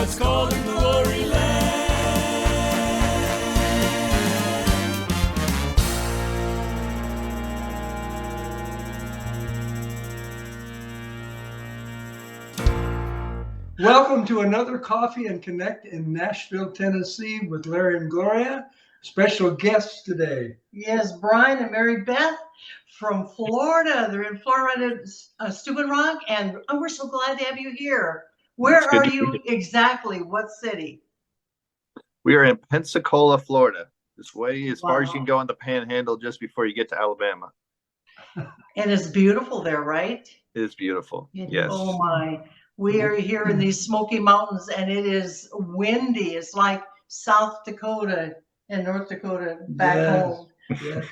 it's called the Glory Land. Welcome to another Coffee and Connect in Nashville, Tennessee with Larry and Gloria. Special guests today. Yes, Brian and Mary Beth from Florida. They're in Florida, Stubenrauch, and we're so glad to have you here. Where are you exactly? What city? We are in Pensacola, Florida. This way as far as you Wow. can go in the Panhandle just before you get to Alabama. And it's beautiful there, right? It is beautiful. Yes. Oh my. We are here in these Smoky Mountains, and it is windy. It's like South Dakota and North Dakota back Yes. home. Yes.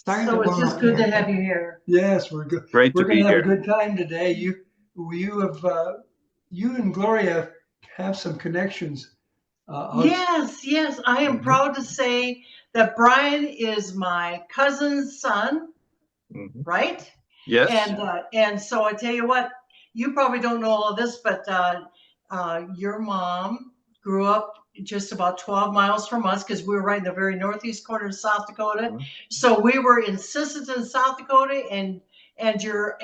So it's just good to have you here. Yes, we're good. Great We're to going be to have here. a good time today. You and Gloria have some connections. Yes. I am proud to say that Brian is my cousin's son, right? Yes. And so I tell you what, you probably don't know all of this, but your mom grew up just about 12 miles from us because we were right in the very northeast corner of South Dakota. So we were in Sisseton, South Dakota, and your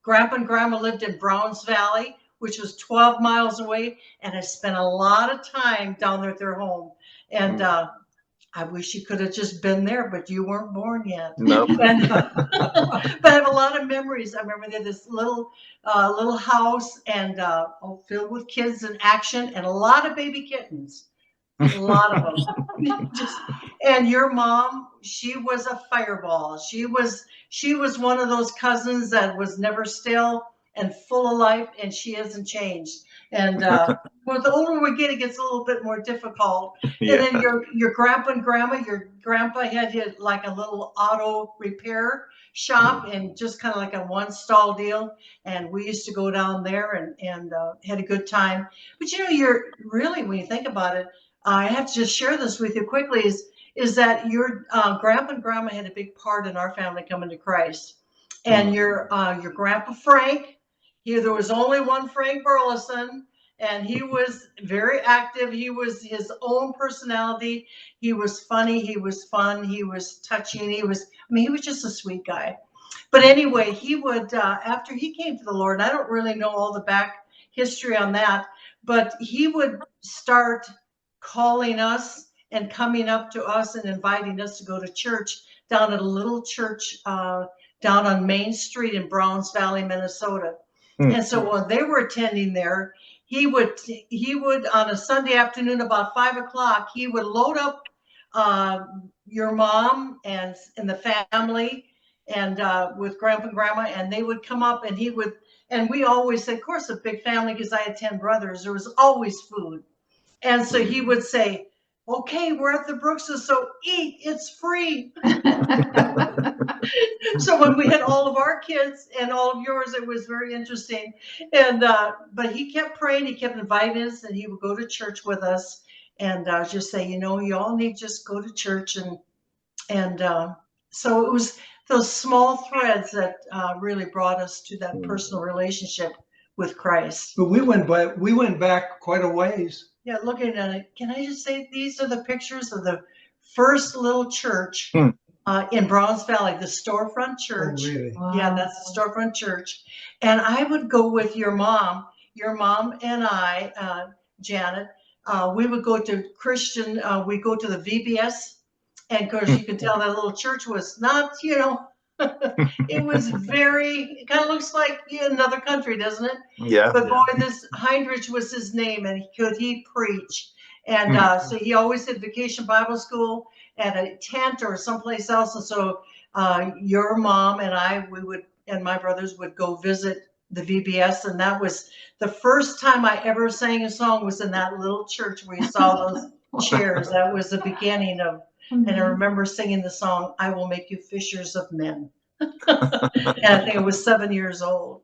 grandpa and grandma lived in Browns Valley, which was 12 miles away. And I spent a lot of time down there at their home. And I wish you could have just been there, but you weren't born yet. Nope. But I have a lot of memories. I remember they had this little house and filled with kids in action and a lot of baby kittens. A lot of them. And your mom, she was a fireball. She was one of those cousins that was never still and full of life, and she hasn't changed. And well, the older we get, it gets a little bit more difficult. Yeah. And then your grandpa and grandma, your grandpa had like a little auto repair shop and just kind of like a one stall deal. And we used to go down there and had a good time. But you're really, when you think about it, I have to just share this with you quickly is that your grandpa and grandma had a big part in our family coming to Christ. And your grandpa Frank, there was only one Frank Burleson, and he was very active. He was his own personality. He was funny. He was fun. He was touching. He was just a sweet guy. But anyway, he would, after he came to the Lord, and I don't really know all the back history on that, but he would start calling us and coming up to us and inviting us to go to church down at a little church down on Main Street in Browns Valley, Minnesota. And so when they were attending there, he would on a Sunday afternoon about 5 o'clock, he would load up your mom and the family and with grandpa and grandma, and they would come up and we always said, of course, a big family because I had 10 brothers, there was always food. And so he would say, okay, we're at the Brookses, so eat, it's free. So when we had all of our kids and all of yours, it was very interesting. And but he kept praying, he kept inviting us, and he would go to church with us and just say, you all need to just go to church. And so it was those small threads that really brought us to that personal relationship with Christ. But we went back quite a ways. Yeah, looking at it, can I just say these are the pictures of the first little church in Browns Valley, the storefront church. Oh, really? Wow. Yeah, that's the storefront church. And I would go with your mom and I, Janet, we would go to Christian, we go to the VBS. And of course, you can tell that little church was not, it was it kind of looks like another country, doesn't it? Yeah. But boy, this Heinrich was his name, and he preach. And so he always did vacation Bible school at a tent or someplace else. And so your mom and and my brothers would go visit the VBS. And that was the first time I ever sang a song was in that little church where you saw those chairs. That was the beginning of. And I remember singing the song, I Will Make You Fishers of Men. And I think I was 7 years old.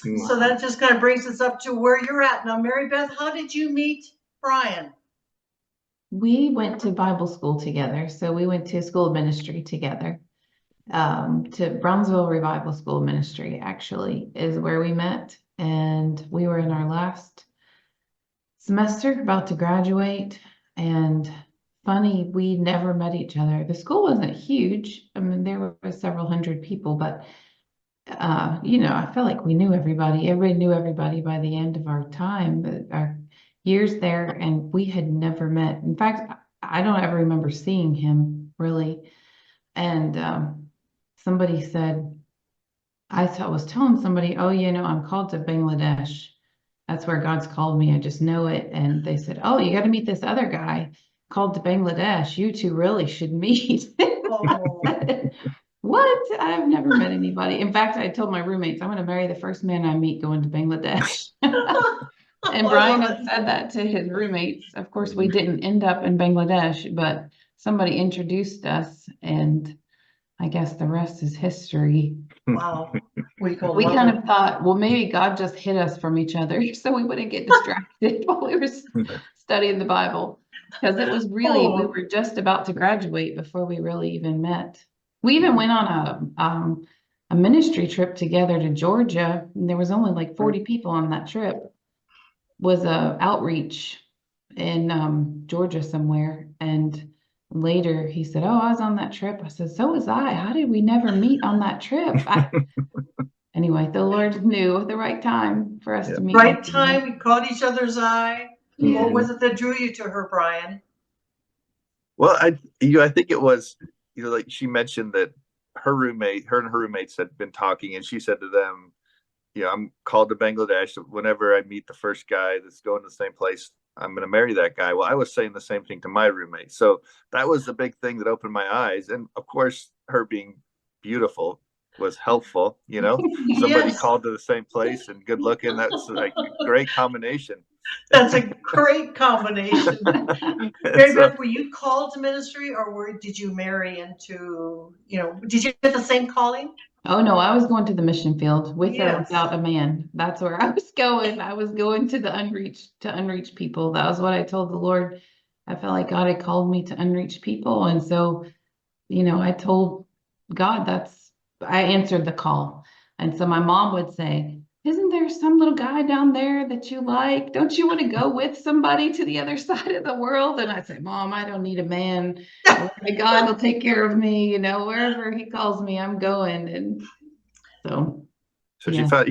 Wow. So that just kind of brings us up to where you're at. Now, Mary Beth, how did you meet Brian? We went to Bible school together. So we went to school of ministry together. To Brownsville Revival School Ministry, actually, is where we met. And we were in our last semester, about to graduate, and funny, we never met each other. The school wasn't huge. I mean, there were several hundred people, but I felt like we knew everybody. Everybody knew everybody by the end of our time, our years there, and we had never met. In fact, I don't ever remember seeing him really. And somebody said, was telling somebody, oh, I'm called to Bangladesh. That's where God's called me. I just know it. And they said, oh, you got to meet this other guy called to Bangladesh. You two really should meet. Oh. What? I've never met anybody. In fact, I told my roommates, I'm going to marry the first man I meet going to Bangladesh. And Brian had said that to his roommates. Of course, we didn't end up in Bangladesh, but somebody introduced us, and I guess the rest is history. Wow. We kind of thought, well, maybe God just hid us from each other so we wouldn't get distracted while we were studying the Bible. Because it was really, we were just about to graduate before we really even met. We even went on a ministry trip together to Georgia, and there was only like 40 people on that trip. Was a outreach in Georgia somewhere, and later he said, oh, I was on that trip. I said, so was I. How did we never meet on that trip? Anyway, the Lord knew at the right time for us to meet. Right time, we caught each other's eye. Yeah. What was it that drew you to her, Brian? Well, I think it was, like she mentioned that her and her roommates had been talking, and she said to them, I'm called to Bangladesh. Whenever I meet the first guy that's going to the same place, I'm going to marry that guy. Well, I was saying the same thing to my roommate. So that was the big thing that opened my eyes. And of course, her being beautiful was helpful. Somebody called to the same place and good looking. That's like a great combination. That's a great combination. Mary Beth, were you called to ministry, or did you marry into, did you get the same calling? Oh no, I was going to the mission field with or without a man. That's where I was going. I was going to the unreached people. That was what I told the Lord. I felt like God had called me to unreached people. And so, I told God I answered the call. And so my mom would say, isn't there some little guy down there that you like? Don't you want to go with somebody to the other side of the world? And I said, Mom, I don't need a man. God will take care of me, wherever he calls me, I'm going. And so she found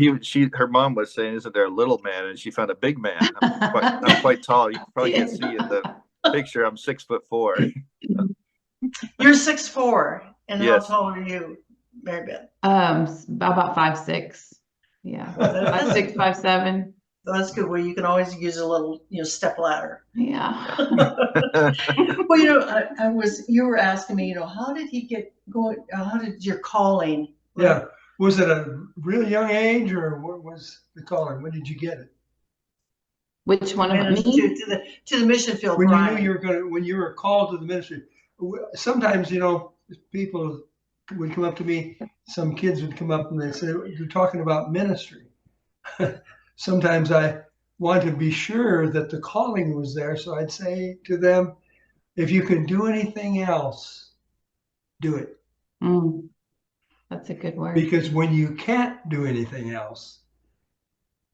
her mom was saying, isn't there a little man? And she found a big man. I'm quite tall. You probably can't see in the picture. I'm 6'4". You're 6'4", and how tall are you, Mary Beth? About 5'6". Yeah. 5'6", 5'7". That's good. Well, you can always use a little, step ladder. Yeah. Well, you were asking me, how did he get going? How did your calling? Yeah. Was it a really young age, or what was the calling? When did you get it? Which one of me? To the mission field. When Brian. you knew when you were called to the ministry. Sometimes, people would come up to me, some kids would come up and they'd say, you're talking about ministry. Sometimes I want to be sure that the calling was there. So I'd say to them, if you can do anything else, do it. That's a good word. Because when you can't do anything else,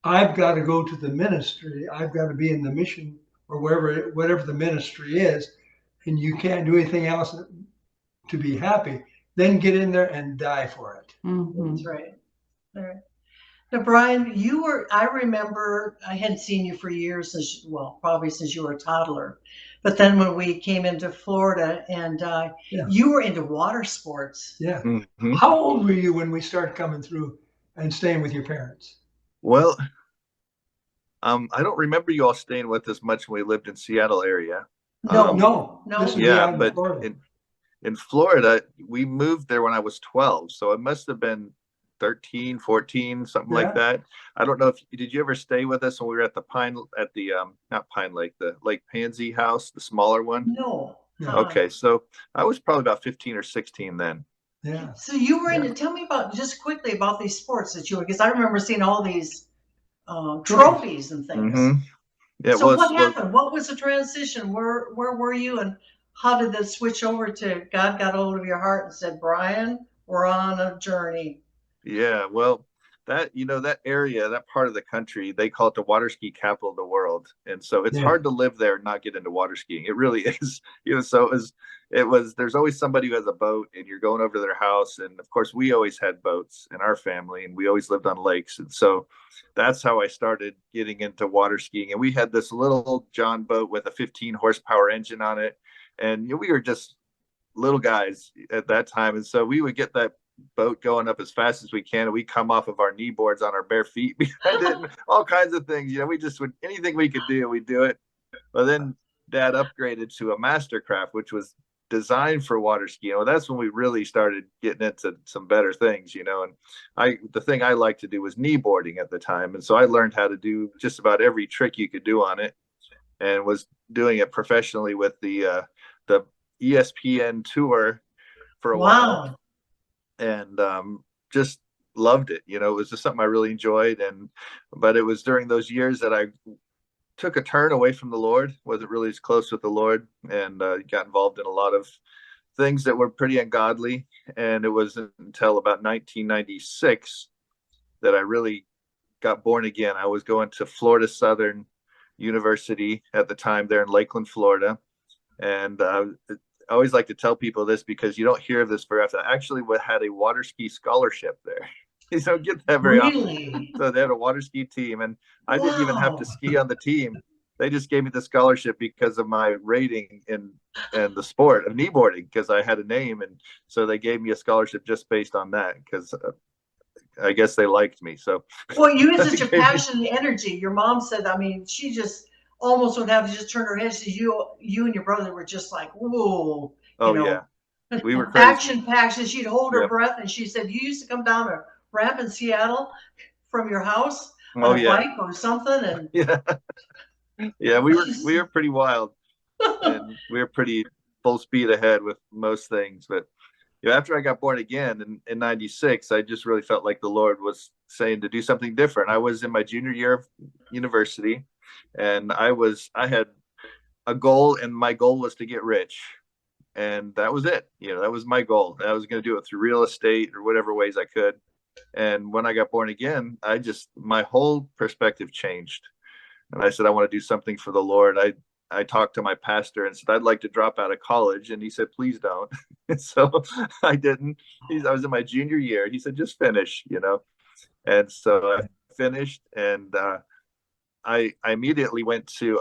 I've got to go to the ministry. I've got to be in the mission or whatever the ministry is, and you can't do anything else to be happy. Then get in there and die for it. Mm-hmm. That's right. All right. Now, Brian, I remember I hadn't seen you for years, probably since you were a toddler. But then when we came into Florida and you were into water sports. Yeah. Mm-hmm. How old were you when we started coming through and staying with your parents? Well, I don't remember you all staying with us much when we lived in Seattle area. No. Yeah, but in Florida, we moved there when I was 12. So it must have been 13, 14, something like that. I don't know did you ever stay with us when we were at not Pine Lake, the Lake Pansy house, the smaller one? No. Okay. So I was probably about 15 or 16 then. Yeah. So you were tell me just quickly about these sports that you were, because I remember seeing all these trophies and things. Mm-hmm. Yeah, so what happened? What was the transition? Where were you, and how did the switch over to God got hold of your heart and said, Brian, we're on a journey? Yeah, well, that, that area, that part of the country, they call it the water ski capital of the world. And so it's Yeah. hard to live there and not get into water skiing. It really is. So there's always somebody who has a boat, and you're going over to their house. And of course, we always had boats in our family, and we always lived on lakes. And so that's how I started getting into water skiing. And we had this little John boat with a 15 horsepower engine on it. And we were just little guys at that time. And so we would get that boat going up as fast as we can, and we come off of our knee boards on our bare feet behind it, and all kinds of things. We just would, anything we could do, we'd do it. But then Dad upgraded to a Mastercraft, which was designed for water skiing. Well, that's when we really started getting into some better things, and the thing I liked to do was knee boarding at the time. And so I learned how to do just about every trick you could do on it, and was doing it professionally with the ESPN tour for a while. And just loved it. It was just something I really enjoyed. But it was during those years that I took a turn away from the Lord, wasn't really as close with the Lord, and got involved in a lot of things that were pretty ungodly. And it wasn't until about 1996 that I really got born again. I was going to Florida Southern University at the time there in Lakeland, Florida. And I always like to tell people this because you don't hear of this very often. I actually had a water ski scholarship there. You don't get that very often. So they had a water ski team, and I didn't even have to ski on the team. They just gave me the scholarship because of my rating in the sport of kneeboarding, because I had a name. And so they gave me a scholarship just based on that, because I guess they liked me. So, well, you had such a passion and energy. Your mom said, she just almost would have to just turn her head. So you and your brother were just like, whoa. Yeah. We were crazy. Action packed. And she'd hold her breath, and she said, you used to come down a ramp in Seattle from your house on a bike or something. And yeah, we were pretty wild, and we were pretty full speed ahead with most things. But after I got born again in 96, I just really felt like the Lord was saying to do something different. I was in my junior year of university, and I had a goal, and my goal was to get rich. And that was it. That was my goal. I was going to do it through real estate or whatever ways I could. And when I got born again, my whole perspective changed. And I said, I want to do something for the Lord. I talked to my pastor and said, I'd like to drop out of college. And he said, please don't. And so I didn't. I was in my junior year. He said, just finish, And so I finished, and I immediately went to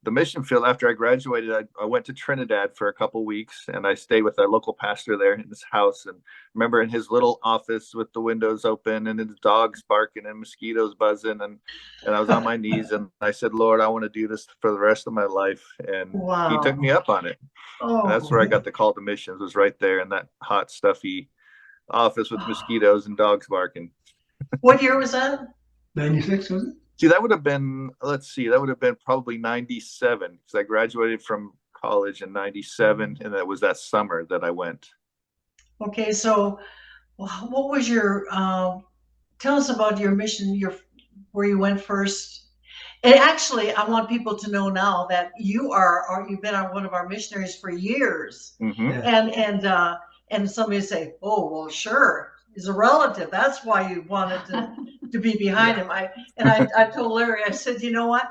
the mission field. After I graduated, I went to Trinidad for a couple weeks, and I stayed with our local pastor there in his house. And remember, in his little office with the windows open and his dogs barking and mosquitoes buzzing, and I was on my knees, and I said, Lord, I want to do this for the rest of my life. And he took me up on it. And that's where I got the call to missions, was right there in that hot, stuffy office with mosquitoes and dogs barking. What year was that? 96, was it? See, that would have been probably 97, because I graduated from college in 97, and that was that summer that I went. Okay, so what was your, tell us about your mission, where you went first. And actually, I want people to know now that you've been one of our missionaries for years. Mm-hmm. And somebody say, oh, well, sure, he's a relative. That's why you wanted to be behind him. I told Larry, I said, you know what?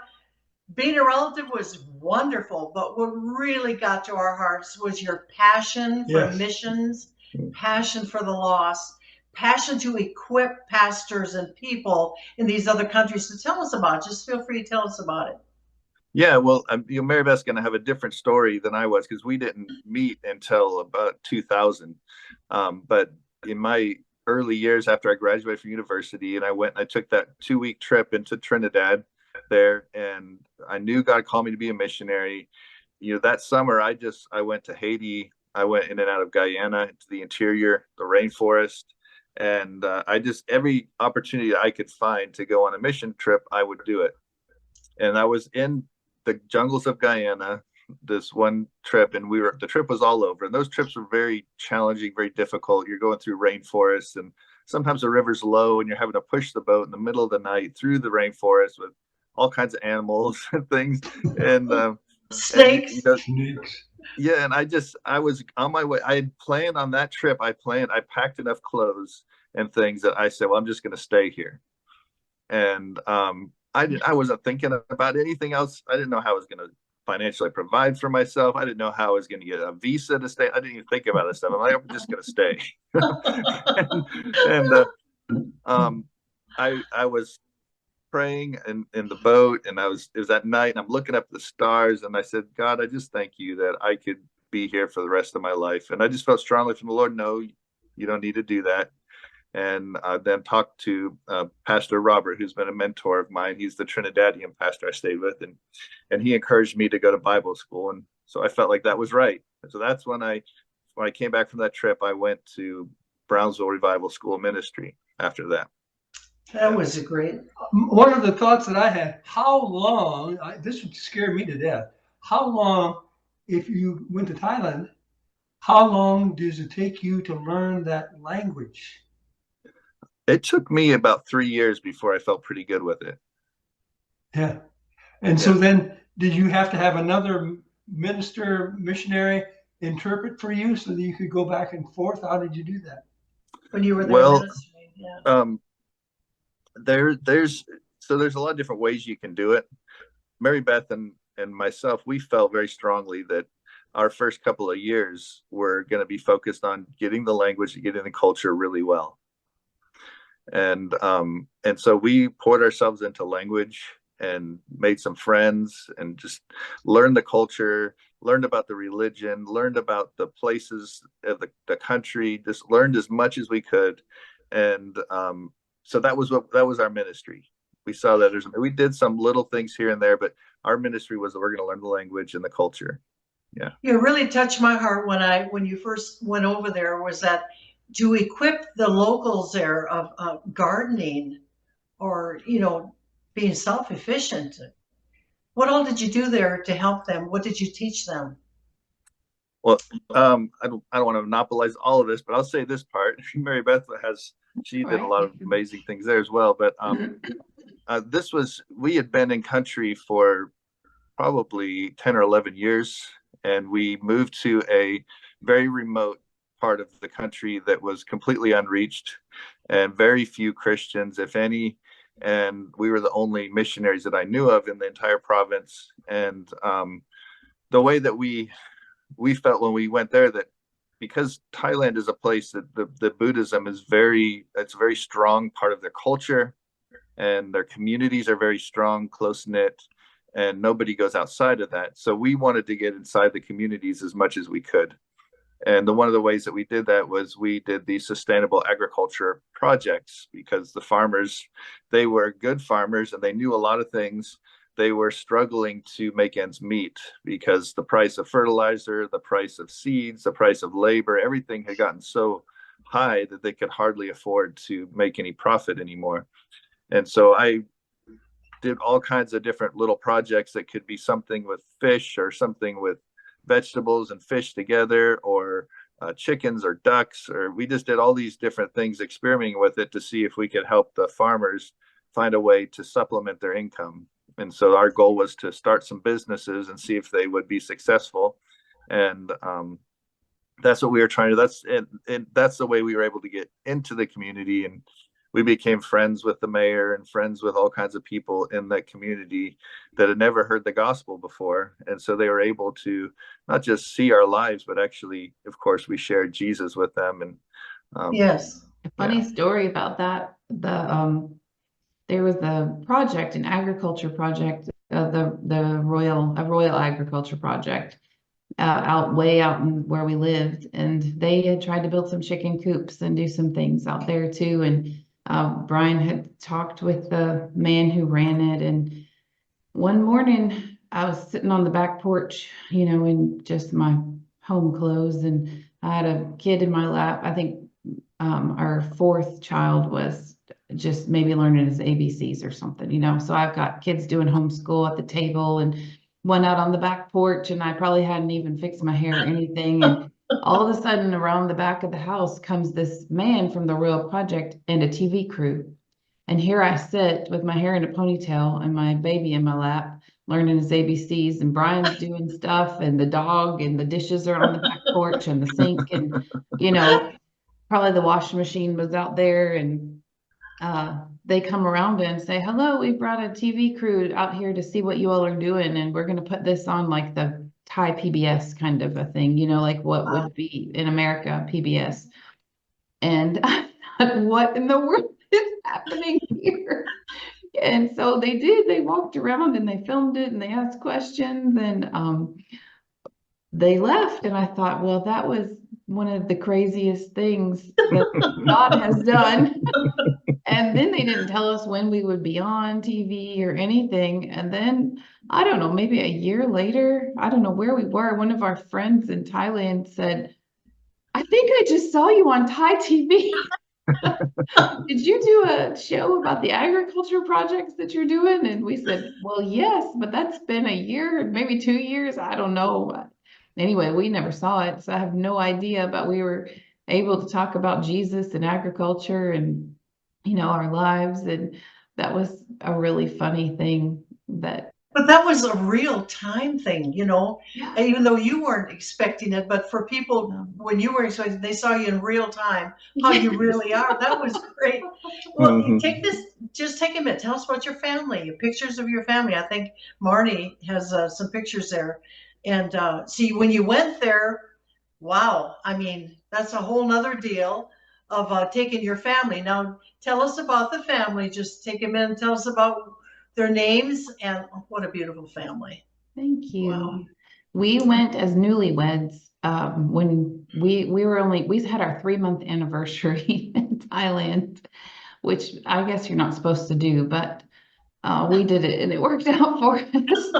Being a relative was wonderful, but what really got to our hearts was your passion for missions, passion for the lost, passion to equip pastors and people in these other countries. So tell us about it. Just feel free to tell us about it. Yeah, well, Mary Beth's going to have a different story than I was, because we didn't meet until about 2000. But in my early years after I graduated from university, and I took that 2-week trip into Trinidad there, and I knew God called me to be a missionary. That summer I went to Haiti. I went in and out of Guyana, into the interior, the rainforest, and every opportunity I could find to go on a mission trip, I would do it. And I was in the jungles of Guyana this one trip, and the trip was all over, and those trips were very challenging, very difficult. You're going through rainforests, and sometimes the river's low, and you're having to push the boat in the middle of the night through the rainforest with all kinds of animals and things, and snakes. Yeah, and I was on my way. I had planned on that trip. I packed enough clothes and things that I said, well, I'm just going to stay here. And I wasn't thinking about anything else. I didn't know how I was going to financially provide for myself. I didn't know how I was going to get a visa to stay. I didn't even think about this stuff. I'm like, I'm just going to stay. and I was praying in the boat, and it was at night, and I'm looking up the stars, and I said, God, I just thank you that I could be here for the rest of my life. And I just felt strongly from the Lord, no, you don't need to do that. And then talked to Pastor Robert, who's been a mentor of mine. He's the Trinidadian pastor I stayed with, and he encouraged me to go to Bible school. And so I felt like that was right. And so that's when I came back from that trip, I went to Brownsville Revival School Ministry after that. That was a great. One of the thoughts that I had, how long, this would scare me to death, how long, if you went to Thailand, how long does it take you to learn that language? It took me about 3 years before I felt pretty good with it. Yeah. And so then did you have to have another missionary interpret for you so that you could go back and forth? How did you do that? When you were there Well, ministering, yeah. there's a lot of different ways you can do it. Mary Beth and myself, we felt very strongly that our first couple of years were going to be focused on getting the language, getting the culture really well. And so we poured ourselves into language and made some friends and just learned the culture, learned about the religion, learned about the places of the country, just learned as much as we could. And so that was our ministry. We saw that we did some little things here and there, but our ministry was that we're going to learn the language and the culture. Yeah. You really touched my heart when you first went over there, was that to equip the locals there of gardening or, being self-efficient. What all did you do there to help them? What did you teach them? Well, I don't want to monopolize all of this, but I'll say this part. Mary Beth she did a lot of amazing things there as well. But we had been in country for probably 10 or 11 years, and we moved to a very remote part of the country that was completely unreached and very few Christians, if any. And we were the only missionaries that I knew of in the entire province. And the way that we felt when we went there, that because Thailand is a place that the Buddhism is it's a very strong part of their culture, and their communities are very strong, close-knit, and nobody goes outside of that. So we wanted to get inside the communities as much as we could. And one of the ways that we did that was we did these sustainable agriculture projects, because the farmers, they were good farmers and they knew a lot of things. They were struggling to make ends meet because the price of fertilizer, the price of seeds, the price of labor, everything had gotten so high that they could hardly afford to make any profit anymore. And so I did all kinds of different little projects that could be something with fish or something with vegetables and fish together, or chickens or ducks, or we just did all these different things, experimenting with it to see if we could help the farmers find a way to supplement their income. And so our goal was to start some businesses and see if they would be successful. And that's what we were trying to, that's the way we were able to get into the community. And we became friends with the mayor and friends with all kinds of people in that community that had never heard the gospel before. And so they were able to not just see our lives, but actually, of course, we shared Jesus with them. And yes. A funny story about that. There was a project, an agriculture project, a royal agriculture project way out in where we lived. And they had tried to build some chicken coops and do some things out there too. And Brian had talked with the man who ran it, and one morning I was sitting on the back porch, in just my home clothes, and I had a kid in my lap. I think our fourth child was just maybe learning his ABCs or something, so I've got kids doing homeschool at the table, and went out on the back porch, and I probably hadn't even fixed my hair or anything. And all of a sudden, around the back of the house comes this man from the Royal Project and a TV crew. And here I sit with my hair in a ponytail and my baby in my lap, learning his ABCs, and Brian's doing stuff, and the dog and the dishes are on the back porch and the sink. And, probably the washing machine was out there, and they come around and say, hello, we brought a TV crew out here to see what you all are doing, and we're going to put this on like the Thai PBS kind of a thing, you know, like what would be in America PBS. And I thought, what in the world is happening here? And so they did. They walked around and they filmed it and they asked questions, and they left. And I thought, well, that was one of the craziest things that God has done. And then they didn't tell us when we would be on TV or anything. And then, I don't know, maybe a year later, I don't know where we were. One of our friends in Thailand said, I think I just saw you on Thai TV. Did you do a show about the agriculture projects that you're doing? And we said, well, yes, but that's been a year, maybe 2 years. I don't know. Anyway, we never saw it, so I have no idea, but we were able to talk about Jesus and agriculture and, you know, our lives. And that was a really funny thing that. But that was a real time thing, you know, Yeah. even though you weren't expecting it, but for people, when you were expecting, they saw you in real time, how you really are. That was great. Well, just take a minute. Tell us about your family, pictures of your family. I think Marnie has some pictures there. And see, when you went there, wow, I mean, that's a whole nother deal of taking your family. Now, tell us about the family. Just take a minute and tell us about their names, and what a beautiful family. Thank you. Wow. We went as newlyweds when we had our 3-month anniversary in Thailand, which I guess you're not supposed to do, but we did it and it worked out for us.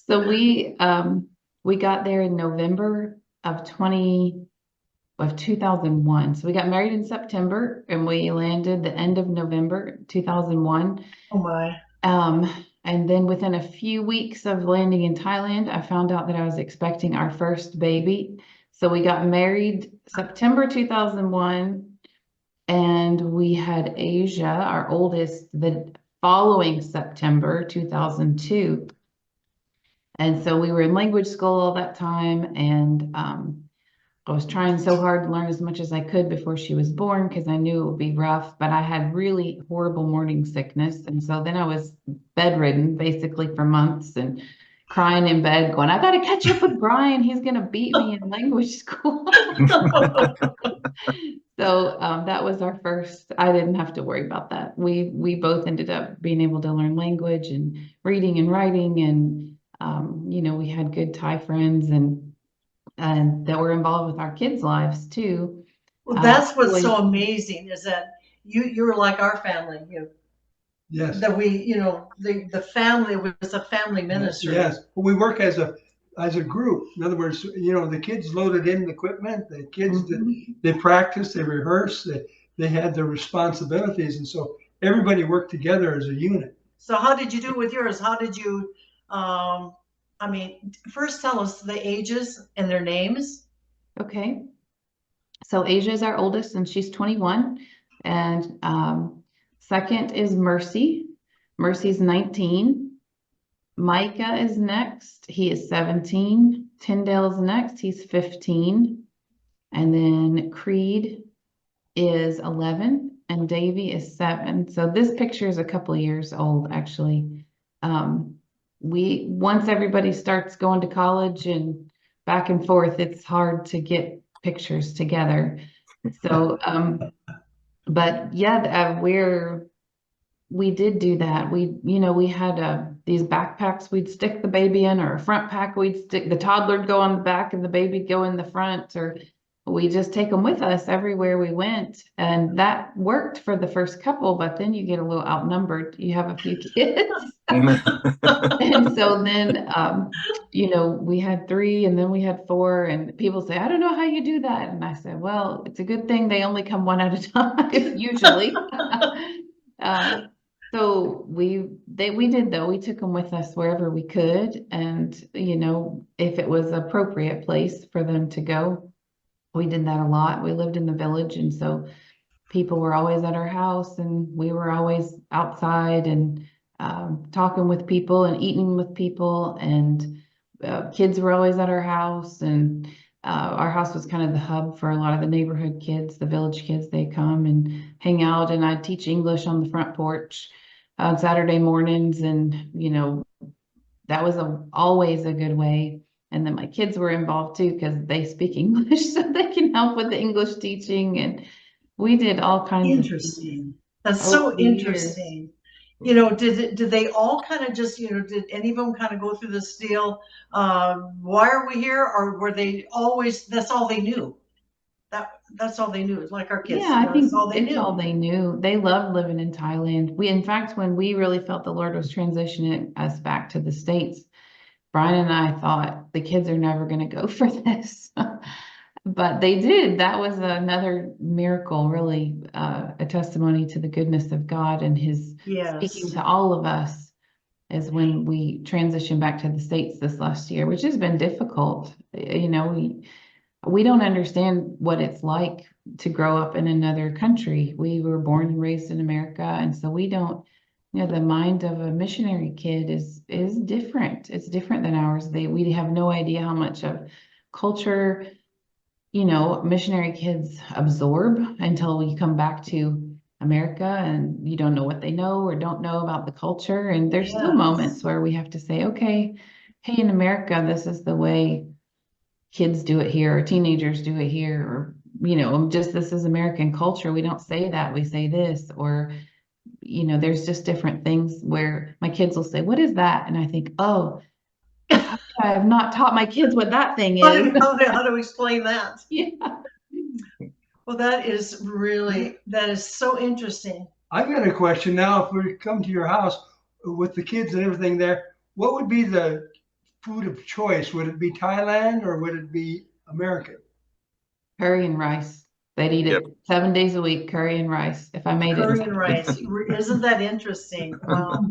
So we got there in November of 2001. So we got married in September and we landed the end of November 2001. Oh my. And then within a few weeks of landing in Thailand, I found out that I was expecting our first baby. So we got married September 2001, and we had Asia, our oldest, the following September 2002. And so we were in language school all that time, and I was trying so hard to learn as much as I could before she was born because I knew it would be rough, but I had really horrible morning sickness. And so then I was bedridden basically for months and crying in bed going, I got to catch up with Brian. He's going to beat me in language school. So that was our first. I didn't have to worry about that. We both ended up being able to learn language and reading and writing. And, you know, we had good Thai friends and that were involved with our kids' lives too. Well, that's what's so amazing is that you're like our family. Yes. That we, you know, the family was a family ministry. Yes. Well, we work as a group. In other words, you know, the kids loaded in the equipment. The kids they practiced, they rehearsed, they had their responsibilities, and so everybody worked together as a unit. So how did you do with yours? How did you? I mean, first tell us the ages and their names. Okay. So Asia is our oldest and she's 21. And second is Mercy. Mercy's 19. Micah is next. He is 17. Tyndale's next. He's 15. And then Creed is 11 and Davy is 7. So this picture is a couple of years old, actually. Once everybody starts going to college and back and forth, it's hard to get pictures together. So, but yeah, we did do that. We had these backpacks we'd stick the baby in, or a front pack we'd stick the toddler'd go on the back and the baby'd go in the front, or we just take them with us everywhere we went. And that worked for the first couple, but then you get a little outnumbered. You have a few kids. And so then, we had 3 and then we had 4, and people say, I don't know how you do that. And I said, well, it's a good thing they only come one at a time, usually. So we did though. We took them with us wherever we could. And, if it was appropriate place for them to go, we did that a lot. We lived in the village. And so people were always at our house and we were always outside and talking with people and eating with people, and kids were always at our house. And our house was kind of the hub for a lot of the neighborhood kids, the village kids. They come and hang out, and I'd teach English on the front porch on Saturday mornings, and that was always a good way. And then my kids were involved too because they speak English, so they can help with the English teaching. And we did all kinds of things Interesting. That's over so the years. interesting. Did they all kind of just, did any of them kind of go through this deal? Why are we here? Or were they always, that's all they knew? That's all they knew. It's like our kids, Yeah, I think that's all they it's all knew. they knew. They loved living in Thailand. In fact, when we really felt the Lord was transitioning us back to the States, Brian and I thought the kids are never going to go for this. But they did. That was another miracle, really, a testimony to the goodness of God and his speaking Yes. to all of us is when we transitioned back to the States this last year, which has been difficult. We don't understand what it's like to grow up in another country. We were born and raised in America, and so we don't, the mind of a missionary kid is different. It's different than ours. We have no idea how much of culture, missionary kids absorb until you come back to America and you don't know what they know or don't know about the culture. And there's still moments Yes. where we have to say, okay, hey, in America, this is the way kids do it here, or teenagers do it here, or just this is American culture. We don't say that, we say this, or there's just different things where my kids will say, what is that? And I think, oh, I have not taught my kids what that thing is. How to explain that? Yeah. Well, that is so interesting. I've got a question now. If we come to your house with the kids and everything there, what would be the food of choice? Would it be Thailand or would it be American? Curry and rice. They'd eat it 7 days a week, curry and rice. If I made it. Curry and rice. Isn't that interesting? Wow.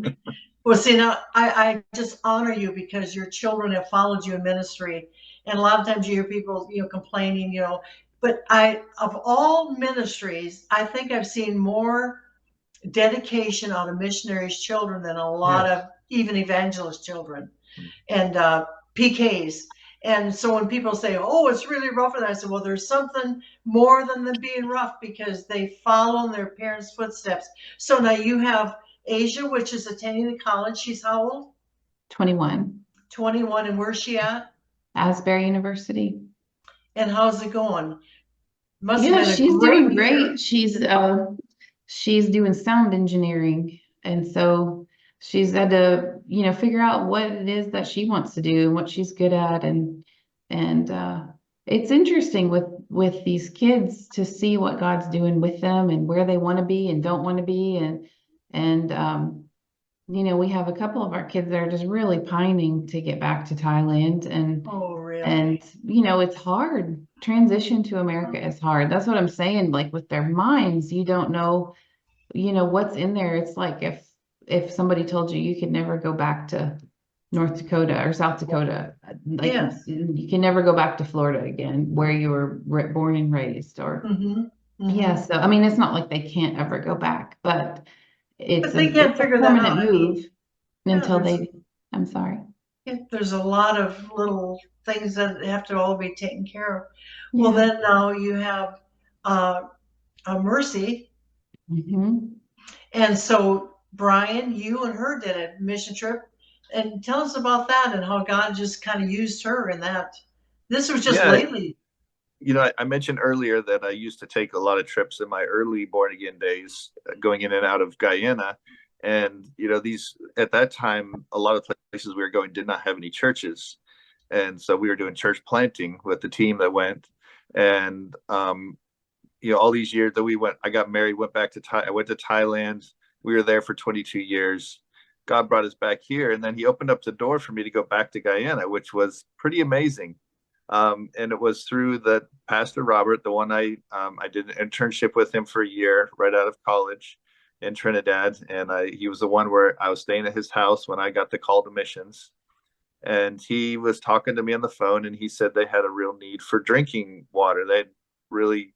Well, see, now I just honor you because your children have followed you in ministry. And a lot of times you hear people, complaining, but of all ministries, I think I've seen more dedication on a missionary's children than a lot Yes. of even evangelist children and PKs. And so when people say, oh, it's really rough, and I said, well, there's something more than them being rough because they follow in their parents' footsteps. So now you have Asia, which is attending the college. She's how old? 21. 21. And where's she at? Asbury University. And how's it going? Must Yeah, have been a she's great doing great. year. She's doing sound engineering, and so she's had to, figure out what it is that she wants to do and what she's good at, and it's interesting with these kids to see what God's doing with them and where they want to be and don't want to be, and we have a couple of our kids that are just really pining to get back to Thailand, and Oh, really? it's hard. Transition to America is hard. That's what I'm saying. Like with their minds, you don't know, what's in there. It's like if somebody told you could never go back to North Dakota or South Dakota, like Yes. you can never go back to Florida again, where you were born and raised, or yeah. So I mean, it's not like they can't ever go back, but it's they can't it's a figure that permanent out. I mean, move until they. I'm sorry. There's a lot of little things that have to all be taken care of. Well, Yeah. then now you have a Mercy. And so Brian, you and her did a mission trip, and tell us about that and how God just kind of used her in that. This was just lately. I mentioned earlier that I used to take a lot of trips in my early born again days, going in and out of Guyana. And, these, at that time, a lot of places we were going did not have any churches. And so we were doing church planting with the team that went. And, all these years that I got married, I went to Thailand. We were there for 22 years. God brought us back here. And then he opened up the door for me to go back to Guyana, which was pretty amazing. And it was through the Pastor Robert, the one I did an internship with him for a year right out of college in Trinidad. And he was the one where I was staying at his house when I got the call to missions. And he was talking to me on the phone, and he said they had a real need for drinking water. They had really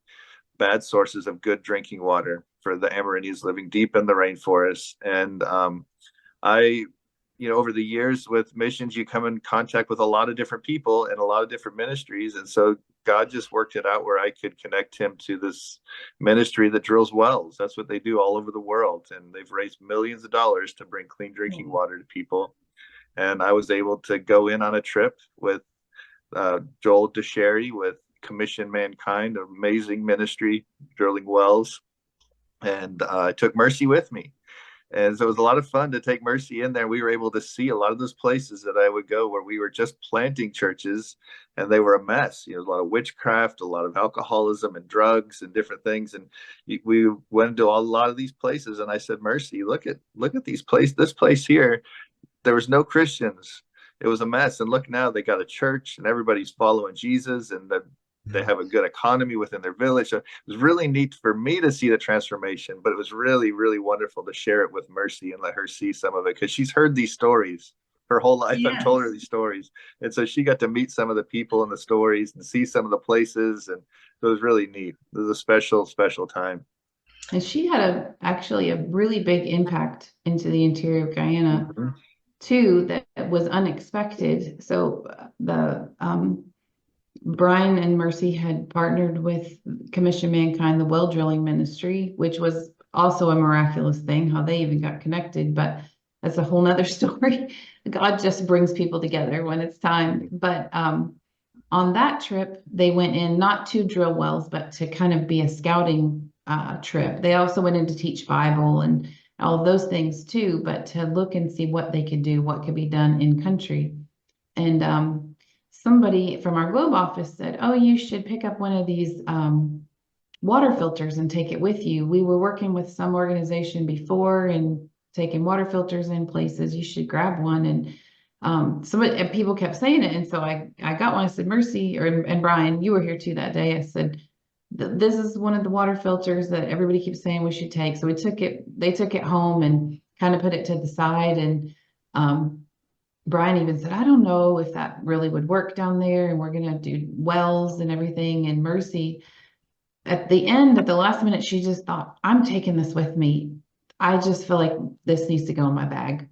bad sources of good drinking water for the Amerindians living deep in the rainforest. And I over the years with missions, you come in contact with a lot of different people and a lot of different ministries. And so God just worked it out where I could connect him to this ministry that drills wells. That's what they do all over the world. And they've raised millions of dollars to bring clean drinking water to people. And I was able to go in on a trip with Joel DeSherry with Commission Mankind, an amazing ministry drilling wells. And I took Mercy with me. And so it was a lot of fun to take Mercy in there. We were able to see a lot of those places that I would go where we were just planting churches and they were a mess. A lot of witchcraft, a lot of alcoholism and drugs and different things. And we went to a lot of these places. And I said, Mercy, look at these places. This place here, there was no Christians. It was a mess. And look, now they got a church and everybody's following Jesus, and they have a good economy within their village. So it was really neat for me to see the transformation, but it was really, really wonderful to share it with Mercy and let her see some of it, because she's heard these stories her whole life. Yes. I've told her these stories. And so she got to meet some of the people and the stories and see some of the places. And it was really neat. It was a special, special time. And she had actually a really big impact into the interior of Guyana, too, that was unexpected. So the Brian and Mercy had partnered with Commission Mankind, the well drilling ministry, which was also a miraculous thing, how they even got connected. But that's a whole nother story. God just brings people together when it's time. But on that trip, they went in not to drill wells, but to kind of be a scouting trip. They also went in to teach Bible and all of those things too, but to look and see what they could do, what could be done in country. And somebody from our Globe office said, oh, you should pick up one of these water filters and take it with you. We were working with some organization before and taking water filters in places. You should grab one. And people kept saying it. And so I got one. I said, Mercy, and Brian, you were here too that day. I said, this is one of the water filters that everybody keeps saying we should take. So they took it home and kind of put it to the side. And Brian even said, I don't know if that really would work down there. And we're going to do wells and everything. And Mercy, at the last minute, she just thought, I'm taking this with me. I just feel like this needs to go in my bag.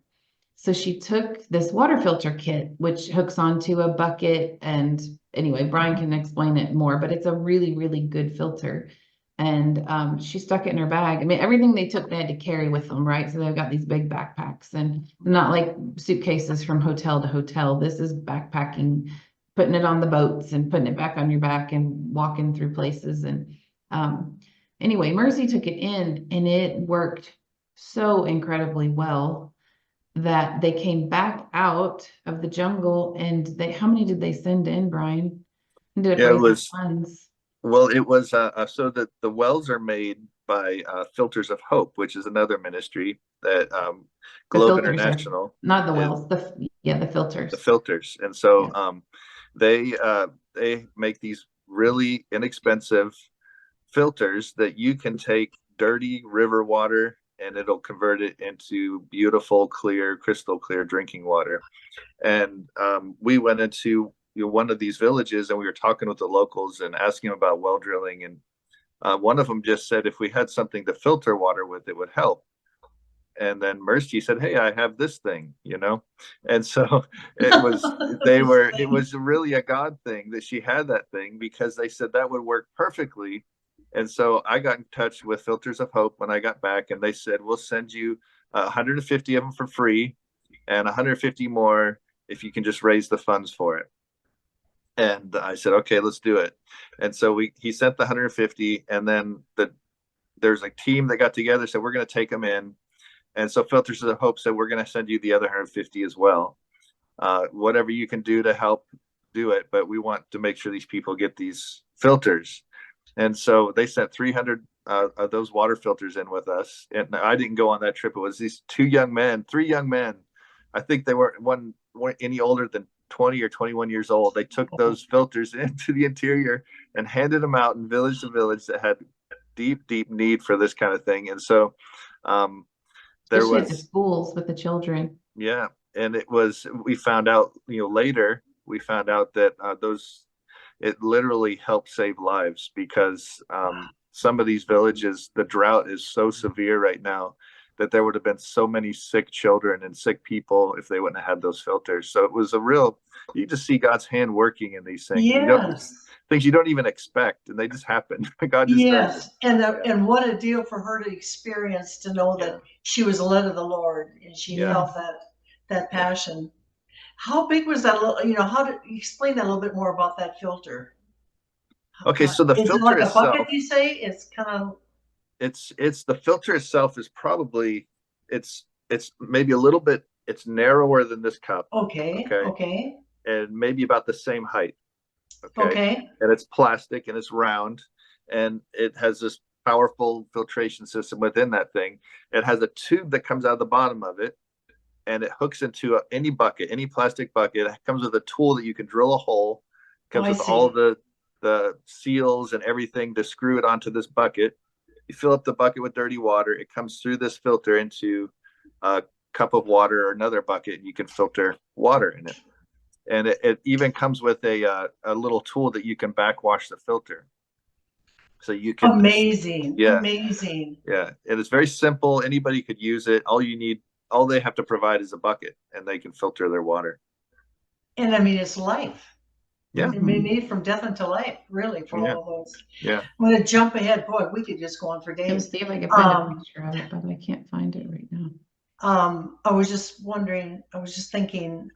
So she took this water filter kit, which hooks onto a bucket. And anyway, Brian can explain it more, but it's a really, really good filter. And she stuck it in her bag. I mean, everything they took, they had to carry with them, right? So they've got these big backpacks, and not like suitcases from hotel to hotel. This is backpacking, putting it on the boats and putting it back on your back and walking through places. And anyway, Mercy took it in and it worked so incredibly well that they came back out of the jungle. And how many did they send in, Brian? Did Yeah, it was funds? Well, it was so that the wells are made by Filters of Hope, which is another ministry that Globe International, not the wells, the filters. The filters. And so they make these really inexpensive filters that you can take dirty river water and it'll convert it into beautiful, clear, crystal clear drinking water. And we went into one of these villages and we were talking with the locals and asking them about well drilling. And one of them just said, if we had something to filter water with, it would help. And then Mercy said, hey, I have this thing, And so it was really a God thing that she had that thing, because they said that would work perfectly. And so I got in touch with Filters of Hope when I got back, and they said, we'll send you 150 of them for free and 150 more if you can just raise the funds for it. And I said, okay, let's do it. And so he sent the 150, and then there's a team that got together, said we're going to take them in. And so Filters of Hope said, we're going to send you the other 150 as well. Whatever you can do to help, do it. But we want to make sure these people get these filters. And so they sent 300 of those water filters in with us. And I didn't go on that trip. It was these three young men. I think they weren't any older than 20 or 21 years old. They took those filters into the interior and handed them out in village to village that had deep, deep need for this kind of thing. And so there was the schools with the children. Yeah. And we found out, later, that it literally helped save lives, because some of these villages, the drought is so severe right now that there would have been so many sick children and sick people if they wouldn't have had those filters. So it was a real, you just see God's hand working in these things. Yes. Things you don't even expect, and they just happen. God just does Yes. And what a deal for her to experience, to know that she was led of the Lord and she felt that passion. How big was that little, how to explain that a little bit more about that filter? Okay, so the Is it filter like a itself, bucket, you say? It's kind of, it's the filter itself is probably, it's maybe a little bit, it's narrower than this cup. okay. And maybe about the same height. And it's plastic and it's round, and it has this powerful filtration system within that thing. It has a tube that comes out of the bottom of it, and it hooks into any bucket, any plastic bucket. It comes with a tool that you can drill a hole. It comes with all the seals and everything to screw it onto this bucket. You fill up the bucket with dirty water. It comes through this filter into a cup of water or another bucket, and you can filter water in it. And it even comes with a little tool that you can backwash the filter. So you can amazing. Yeah. It is very simple. Anybody could use it. All they have to provide is a bucket, and they can filter their water. And I mean, it's life. Yeah. It may be from death unto life, really, for all those. Yeah. I'm going to jump ahead. Boy, we could just go on for Let me days. see if I can find a picture of it, but I can't find it right now. I was just thinking,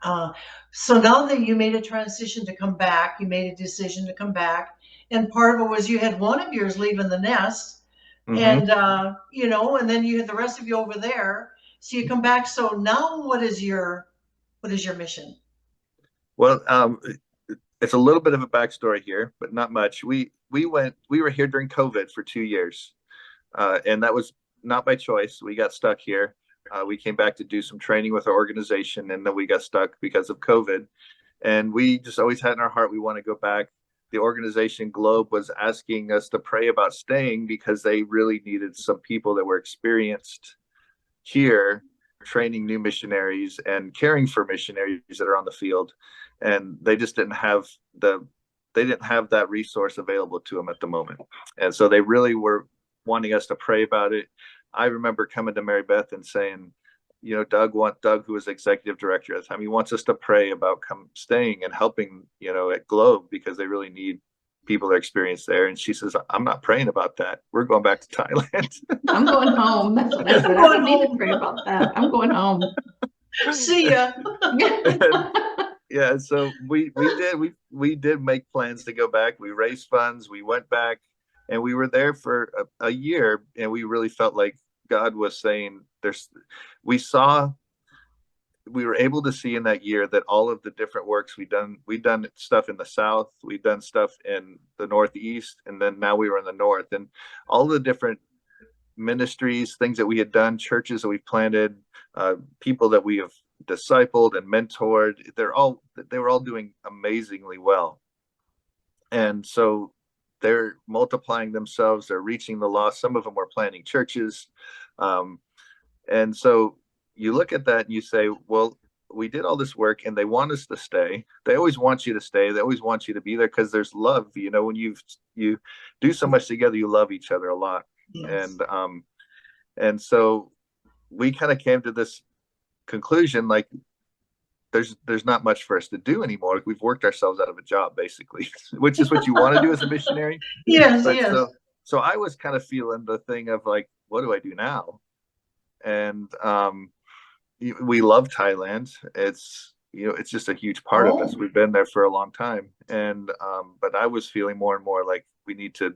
so now that you made a transition to come back, you made a decision to come back, and part of it was you had one of yours leaving the nest, and and then you had the rest of you over there. So you come back. So now what is your mission? Well, it's a little bit of a backstory here, but not much. We were here during COVID for 2 years, and that was not by choice. We got stuck here. We came back to do some training with our organization, and then we got stuck because of COVID. And we just always had in our heart, we want to go back. The organization Globe was asking us to pray about staying because they really needed some people that were experienced here, training new missionaries and caring for missionaries that are on the field. And they just didn't have that resource available to them at the moment. And so they really were wanting us to pray about it. I remember coming to Mary Beth and saying, Doug, who was executive director at the time, he wants us to pray about staying and helping, at Globe, because they really need people that are experienced there. And she says, I'm not praying about that. We're going back to Thailand. I'm going home. That's what I said. I don't need to pray about that. I'm going home. See ya. Yeah, so we did make plans to go back. We raised funds. We went back, and we were there for a year, and we really felt like God was saying, we were able to see in that year that all of the different works we'd done stuff in the South, we'd done stuff in the Northeast, and then now we were in the North, and all the different ministries, things that we had done, churches that we planted, people that we have discipled and mentored, they were all doing amazingly well. And so they're multiplying themselves, they're reaching the lost. Some of them were planting churches. And so you look at that and you say, well, we did all this work and they want us to stay. They always want you to stay. They always want you to be there because there's love. When you do so much together, you love each other a lot. Yes. And so we kind of came to this conclusion, like there's not much for us to do anymore. We've worked ourselves out of a job, basically, which is what you want to do as a missionary. Yes. So I was kind of feeling the thing of like, what do I do now? And we love Thailand. It's just a huge part of us. We've been there for a long time, and but I was feeling more and more like we need to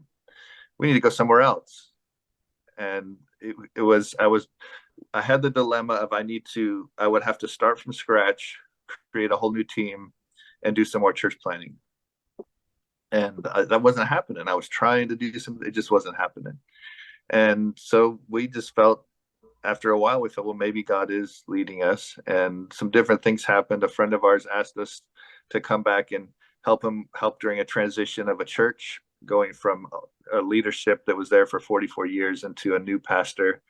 go somewhere else. And I had the dilemma of I would have to start from scratch, create a whole new team, and do some more church planning. And that wasn't happening. I was trying to do something, it just wasn't happening. And so we just felt, after a while, we felt, well, maybe God is leading us. And some different things happened. A friend of ours asked us to come back and help during a transition of a church, going from a leadership that was there for 44 years into a new pastor.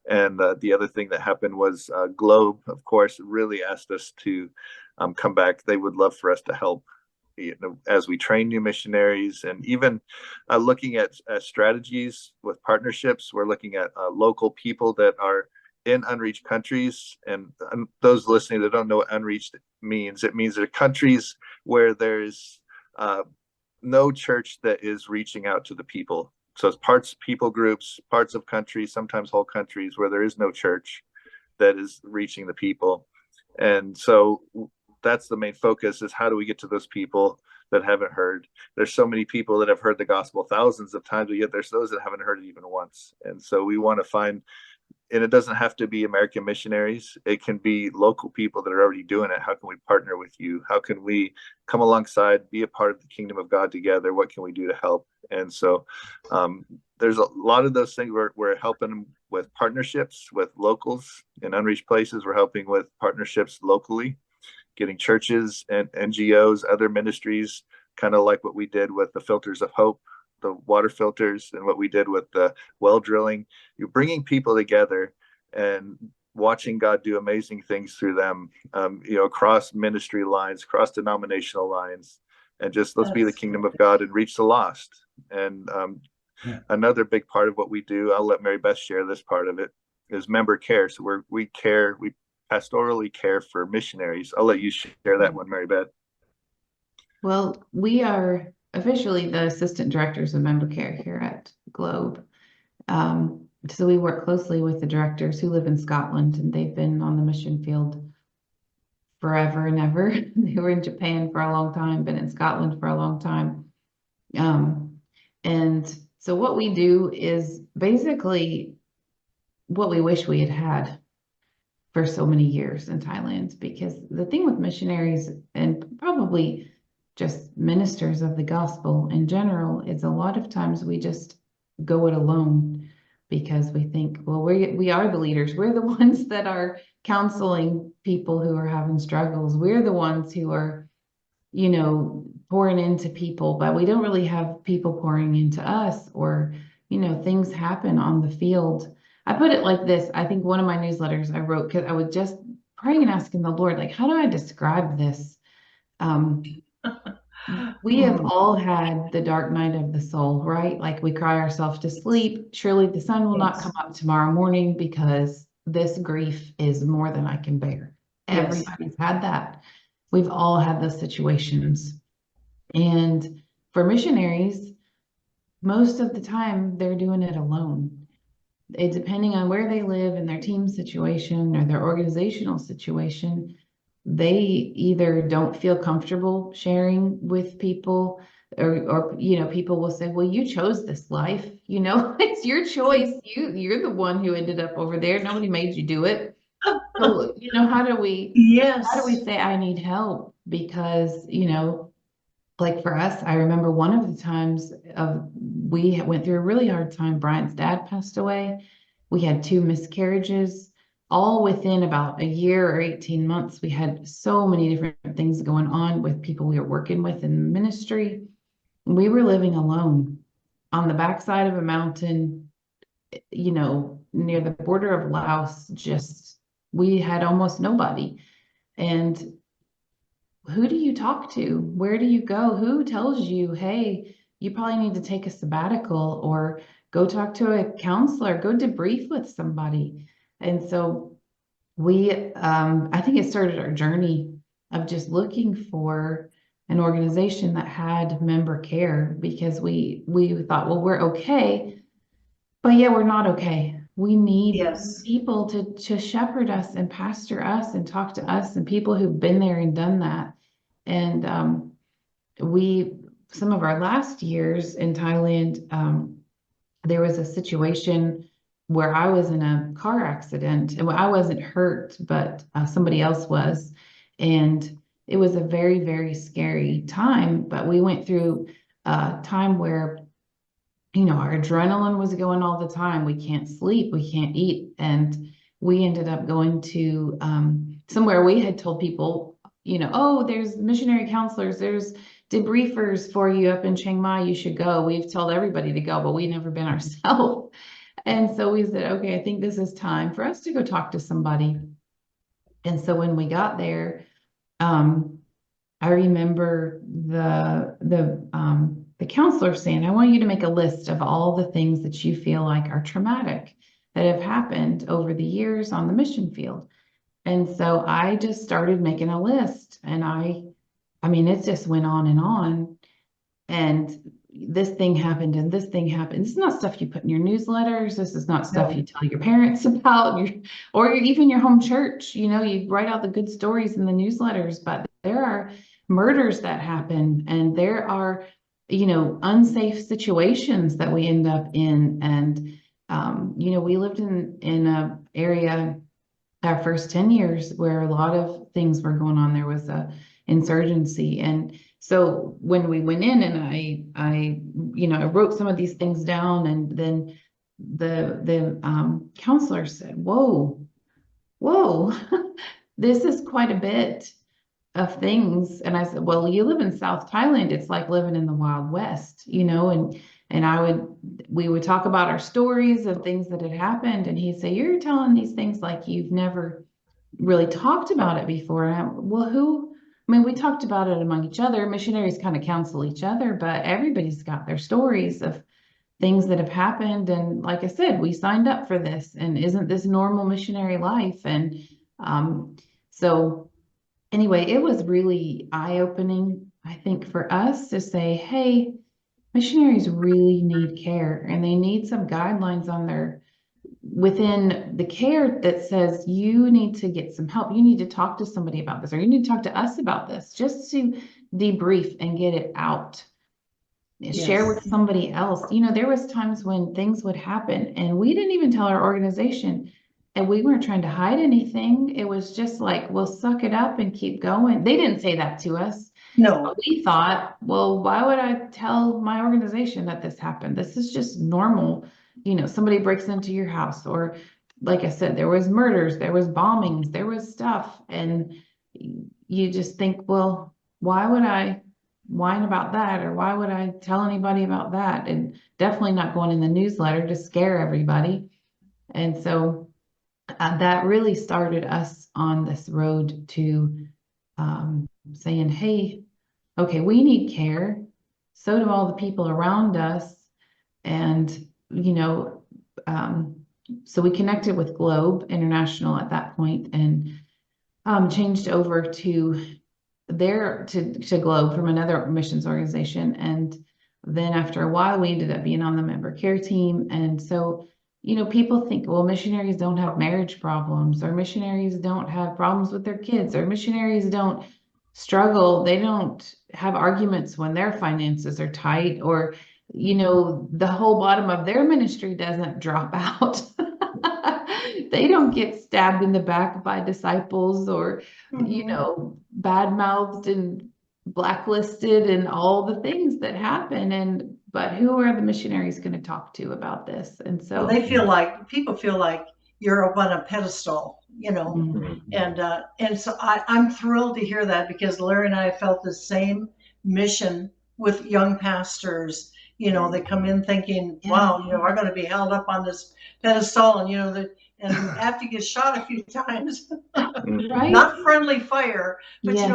And the other thing that happened was Globe, of course, really asked us to come back. They would love for us to help, as we train new missionaries, and even looking at strategies with partnerships. We're looking at local people that are in unreached countries. And those listening that don't know what unreached means, it means there are countries where there's no church that is reaching out to the people. So it's parts people groups, parts of countries, sometimes whole countries where there is no church that is reaching the people. And so that's the main focus, is how do we get to those people that haven't heard? There's so many people that have heard the gospel thousands of times, but yet there's those that haven't heard it even once. And so we want to find, and it doesn't have to be American missionaries. It can be local people that are already doing it. How can we partner with you? How can we come alongside, be a part of the kingdom of God together? What can we do to help? And so there's a lot of those things. We're helping with partnerships with locals in unreached places. We're helping with partnerships locally, getting churches and NGOs, other ministries, kind of like what we did with the Filters of Hope, the water filters, and what we did with the well drilling. You're bringing people together and watching God do amazing things through them, across ministry lines, cross denominational lines, and just let's be the kingdom of God and reach the lost. And another big part of what we do, I'll let Mary Beth share this part of it, is member care. So we pastorally care for missionaries. I'll let you share that one, Mary Beth. Well, we are officially the assistant directors of member care here at Globe. So we work closely with the directors who live in Scotland, and they've been on the mission field forever and ever. They were in Japan for a long time, been in Scotland for a long time. And so what we do is basically what we wish we had had for so many years in Thailand, because the thing with missionaries and probably just ministers of the gospel in general is a lot of times we just go it alone, because we think, well, we are the leaders. We're the ones that are counseling people who are having struggles. We're the ones who are, pouring into people, but we don't really have people pouring into us, or, things happen on the field. I put it like this. I think one of my newsletters I wrote, because I was just praying and asking the Lord, like, how do I describe this? We have all had the dark night of the soul, right? Like we cry ourselves to sleep. Surely the sun will not come up tomorrow morning because this grief is more than I can bear. Everybody's had that. We've all had those situations. And for missionaries, most of the time they're doing it alone. Depending on where they live and their team situation or their organizational situation, they either don't feel comfortable sharing with people, or people will say, well, you chose this life, it's your choice. You're the one who ended up over there. Nobody made you do it. So, how do we say I need help? Because, like for us, I remember one of the times we went through a really hard time. Brian's dad passed away. We had 2 miscarriages, all within about a year or 18 months. We had so many different things going on with people we were working with in the ministry. We were living alone on the backside of a mountain, near the border of Laos. We had almost nobody. And who do you talk to? Where do you go? Who tells you, hey, you probably need to take a sabbatical, or go talk to a counselor, go debrief with somebody? And so I think it started our journey of just looking for an organization that had member care, because we thought, well, we're okay, but yeah, we're not okay. We need people to shepherd us and pastor us and talk to us, and people who've been there and done that. And some of our last years in Thailand, there was a situation where I was in a car accident, and I wasn't hurt, but somebody else was. And it was a very, very scary time, but we went through a time where, our adrenaline was going all the time. We can't sleep, we can't eat. And we ended up going to somewhere we had told people, oh, there's missionary counselors, there's debriefers for you up in Chiang Mai, you should go. We've told everybody to go, but we've never been ourselves. And so we said, okay, I think this is time for us to go talk to somebody. And so when we got there, I remember the counselor saying, I want you to make a list of all the things that you feel like are traumatic that have happened over the years on the mission field. And so I just started making a list, and I mean, it just went on and on. And this thing happened and this thing happened. This is not stuff you put in your newsletters. This is not stuff you tell your parents about, or even your home church. You know, you write out the good stories in the newsletters, but there are murders that happen, and there are, you know, unsafe situations that we end up in. And, you know, we lived in a area our first 10 years where a lot of things were going on. There was a insurgency. And so when we went in, and I you know, I wrote some of these things down, and then the counselor said, whoa, this is quite a bit of things. And I said, well, you live in South Thailand. It's like living in the Wild West, you know. And we would talk about our stories of things that had happened, and he'd say, you're telling these things like you've never really talked about it before. And I mean, we talked about it among each other. Missionaries kind of counsel each other, but everybody's got their stories of things that have happened. And like I said, we signed up for this, and isn't this normal missionary life? And so anyway, it was really eye-opening, I think, for us to say, hey, missionaries really need care, and they need some guidelines on within the care that says you need to get some help. You need to talk to somebody about this, or you need to talk to us about this, just to debrief and get it out. Share with somebody else. You know, there was times when things would happen and we didn't even tell our organization, and we weren't trying to hide anything. It was just like, we'll suck it up and keep going. They didn't say that to us. No. But we thought, well, why would I tell my organization that this happened? This is just normal. You know, somebody breaks into your house, or like I said, there was murders, there was bombings, there was stuff. And you just think, well, why would I whine about that? Or why would I tell anybody about that? And definitely not going in the newsletter to scare everybody. And so that really started us on this road to saying, hey, okay, we need care. So do all the people around us. And, you know, so we connected with Globe International at that point, and changed over to Globe from another missions organization. And then after a while, we ended up being on the member care team. And so, you know, people think, well, missionaries don't have marriage problems, or missionaries don't have problems with their kids, or missionaries don't struggle. They don't have arguments when their finances are tight, or, you know, the whole bottom of their ministry doesn't drop out. They don't get stabbed in the back by disciples, or, you know, bad-mouthed and blacklisted and all the things that happen. But who are the missionaries going to talk to about this? And so people feel like you're up on a pedestal, you know. And so I'm thrilled to hear that, because Larry and I felt the same mission with young pastors. You know, they come in thinking, wow, you know, we're going to be held up on this pedestal, and, you know, and have to get shot a few times. right? Not friendly fire, but Yes. you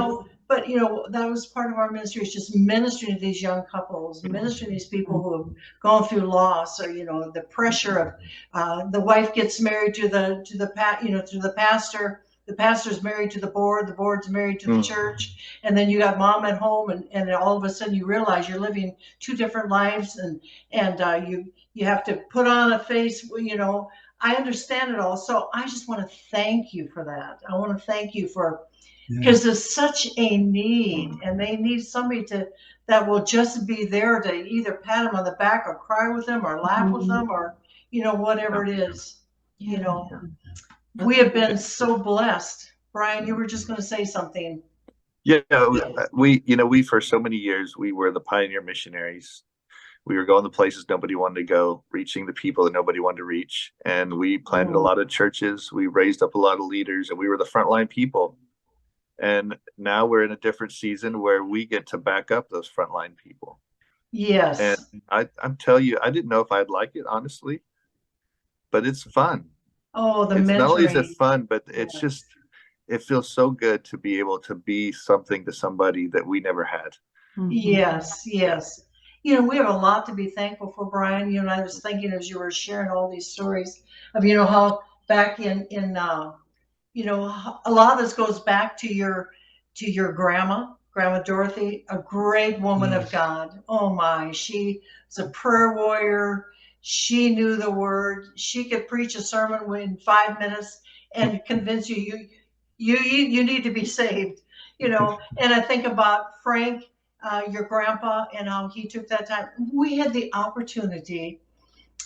know, that was part of our ministry, is just ministering to these young couples, ministering to these people who have gone through loss, or, you know, the pressure of the wife gets married to the pastor. The pastor's married to the board's married to the church, and then you got mom at home, and all of a sudden you realize you're living two different lives, and you have to put on a face, you know. I understand it all. So I just want to thank you for that. I want to thank you because there's such a need, and they need somebody that will just be there to either pat them on the back, or cry with them, or laugh with them, or, you know, whatever it is. You know, we have been so blessed. Brian, you were just going to say something. Yeah, we for so many years, we were the pioneer missionaries. We were going to places nobody wanted to go, reaching the people that nobody wanted to reach. And we planted a lot of churches. We raised up a lot of leaders, and we were the frontline people. And now we're in a different season where we get to back up those frontline people. Yes. And I'm telling you, I didn't know if I'd like it, honestly, but it's fun. Oh, the it's mentoring. Not only is it fun, but it's just, it feels so good to be able to be something to somebody that we never had. Yes. we have a lot to be thankful for, Brian. I was thinking as you were sharing all these stories of, how back in a lot of this goes back to your grandma Dorothy, a great woman of Yes. God. Oh my, she was a prayer warrior. She knew the word. She could preach a sermon in 5 minutes and convince you need to be saved. And I think about Frank, your grandpa, and how he took that time. We had the opportunity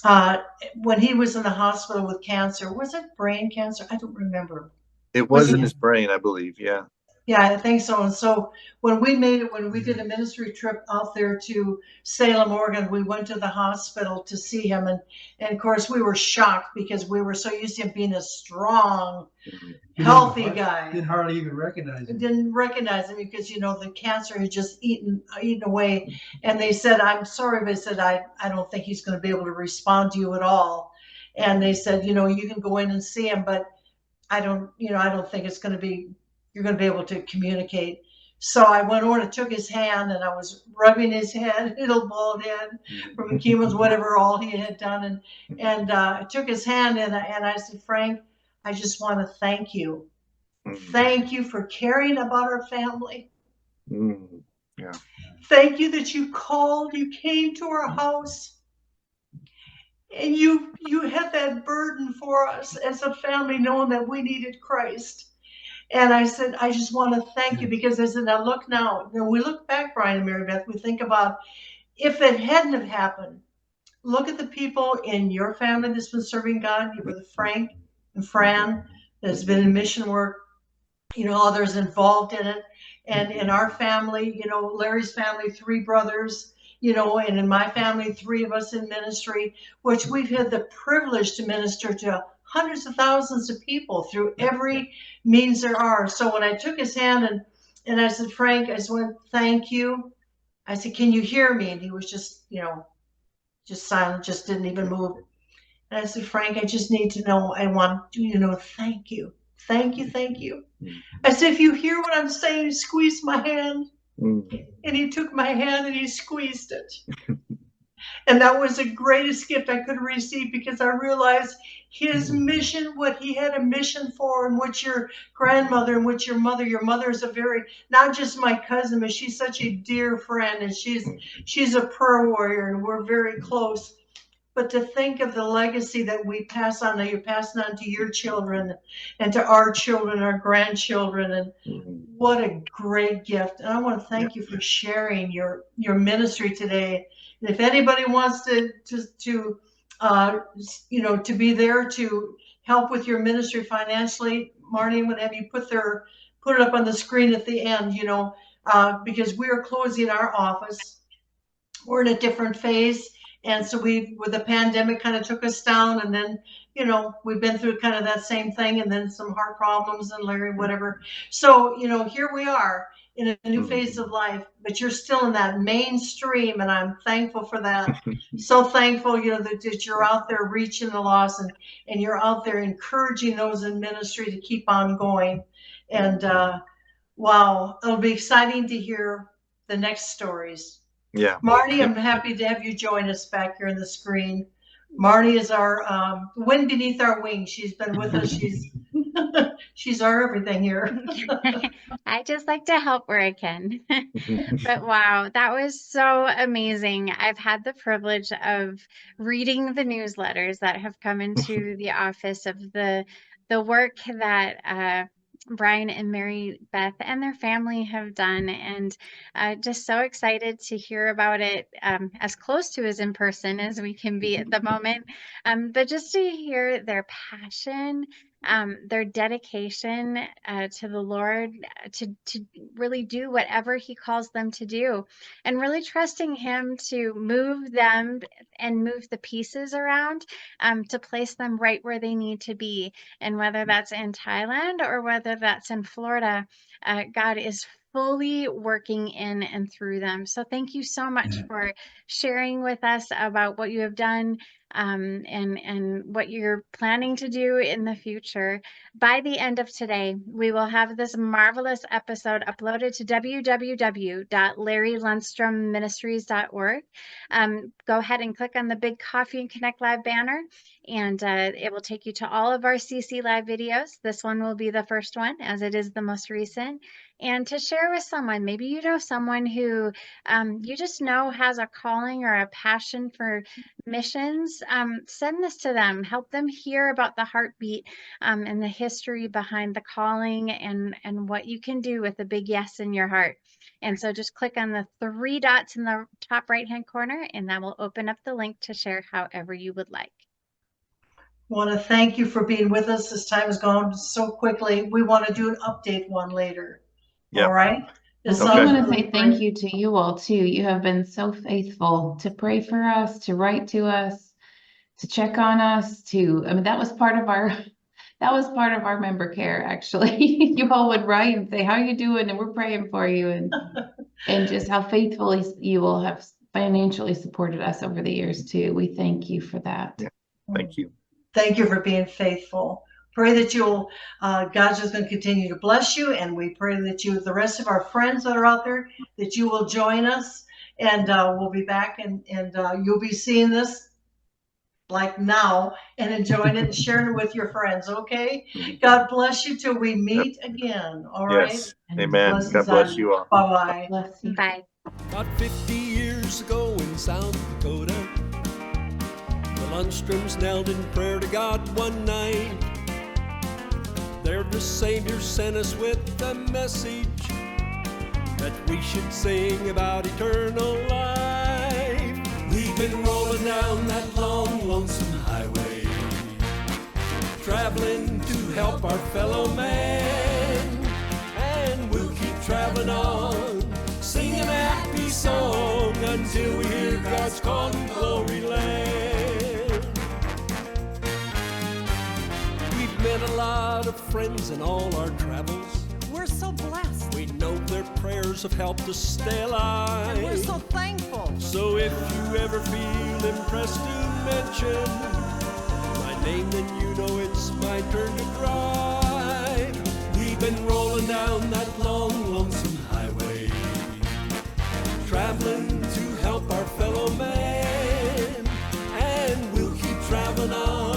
uh, when he was in the hospital with cancer. Was it brain cancer? I don't remember. It Was was he? in his brain, I believe. Yeah. Yeah, I think so. And so when we did a ministry trip out there to Salem, Oregon, we went to the hospital to see him. And of course, we were shocked because we were so used to him being a strong, healthy guy. Didn't hardly even recognize him. Didn't recognize him because, the cancer had just eaten away. And they said, I'm sorry, but they said, I don't think he's going to be able to respond to you at all. And they said, you can go in and see him, but I don't think you're going to be able to communicate. So I went over and took his hand and I was rubbing his head, little bald head from the chemos, whatever all he had done. And I took his hand and I said, Frank, I just want to thank you. Thank you for caring about our family. Yeah. Thank you that you called, you came to our house. And you had that burden for us as a family, knowing that we needed Christ. And I said, I just want to thank you, because I said, now look now. When we look back, Brian and Mary Beth, we think about if it hadn't have happened. Look at the people in your family that's been serving God. Your brother Frank and Fran that's been in mission work. Others involved in it. And in our family, Larry's family, 3 brothers, and in my family, 3 of us in ministry, which we've had the privilege to minister to hundreds of thousands of people through every means there are. So when I took his hand and I said, Frank, I just want to thank you. I said, can you hear me? And he was just silent, just didn't even move. And I said, Frank, I just need to know, I want you to know, thank you. Thank you, thank you. I said, if you hear what I'm saying, squeeze my hand. And he took my hand and he squeezed it. And that was the greatest gift I could receive, because I realized his mission, what he had a mission for, and what your grandmother and what your mother is not just my cousin, but she's such a dear friend, and she's a prayer warrior, and we're very close. But to think of the legacy that we pass on, that you're passing on to your children and to our children, our grandchildren, and what a great gift. And I want to thank you for sharing your ministry today. And if anybody wants to be there to help with your ministry financially, Marnie would have you put it up on the screen at the end, because we are closing our office. We're in a different phase. And so with the pandemic kind of took us down, and then, we've been through kind of that same thing, and then some heart problems and Larry, whatever. So, here we are in a new phase of life, but you're still in that mainstream, and I'm thankful for that. So thankful, that you're out there reaching the lost, and you're out there encouraging those in ministry to keep on going. And wow, it'll be exciting to hear the next stories. Yeah. Marnie, I'm happy to have you join us back here on the screen. Marnie is our wind beneath our wings. She's been with us. She's our everything here. I just like to help where I can. But wow, that was so amazing. I've had the privilege of reading the newsletters that have come into the office of the work that Brian and Mary Beth and their family have done, and just so excited to hear about it, as close to as in person as we can be at the moment. But just to hear their passion, their dedication to the Lord, to really do whatever He calls them to do, and really trusting Him to move them and move the pieces around, to place them right where they need to be. And whether that's in Thailand or whether that's in Florida, God is fully working in and through them. So thank you so much for sharing with us about what you have done and what you're planning to do in the future. By the end of today, we will have this marvelous episode uploaded to www.larrylundstromministries.org. Go ahead and click on the big Coffee and Connect Live banner, and it will take you to all of our CC Live videos. This one will be the first one, as it is the most recent. And to share with someone, maybe you know someone who you just know has a calling or a passion for missions. Send this to them. Help them hear about the heartbeat and the history behind the calling, and what you can do with a big yes in your heart. And so just click on the 3 dots in the top right-hand corner, and that will open up the link to share however you would like. I want to thank you for being with us. This time has gone so quickly. We want to do an update one later. Yep. All right? I want to say thank you to you all too. You have been so faithful to pray for us, to write to us, to check on us, that was part of our member care, actually. You all would write and say, how you doing? And we're praying for you, and just how faithfully you all have financially supported us over the years too. We thank you for that. Yeah. Thank you. Thank you for being faithful. Pray that God's just going to continue to bless you, and we pray that the rest of our friends that are out there, that you will join us, and we'll be back, and you'll be seeing this like now and enjoying it and sharing it with your friends. Okay. God bless you till we meet again. All right. Yes. Amen. God bless you all. Bye-bye. Bless you. Bye. About 50 years ago in South Dakota, the Lundstroms knelt in prayer to God one night. There the Savior sent us with a message that we should sing about eternal life. We've been rolling down that long, lonesome highway, traveling to help our fellow man. And we'll keep traveling on, singing a happy song until we hear God's call in glory land. We've met a lot of friends in all our travels. We're so blessed. We know their prayers have helped us stay alive. And we're so thankful. So if you ever feel impressed to mention my name, then you know it's my turn to drive. We've been rolling down that long, lonesome highway, traveling to help our fellow man. And we'll keep traveling on,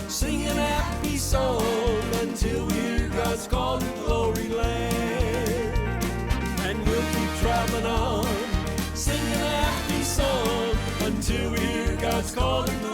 singing a happy song until we hear God's call to glory land. And we'll keep traveling on, singing a happy song until we hear God's call to glory land.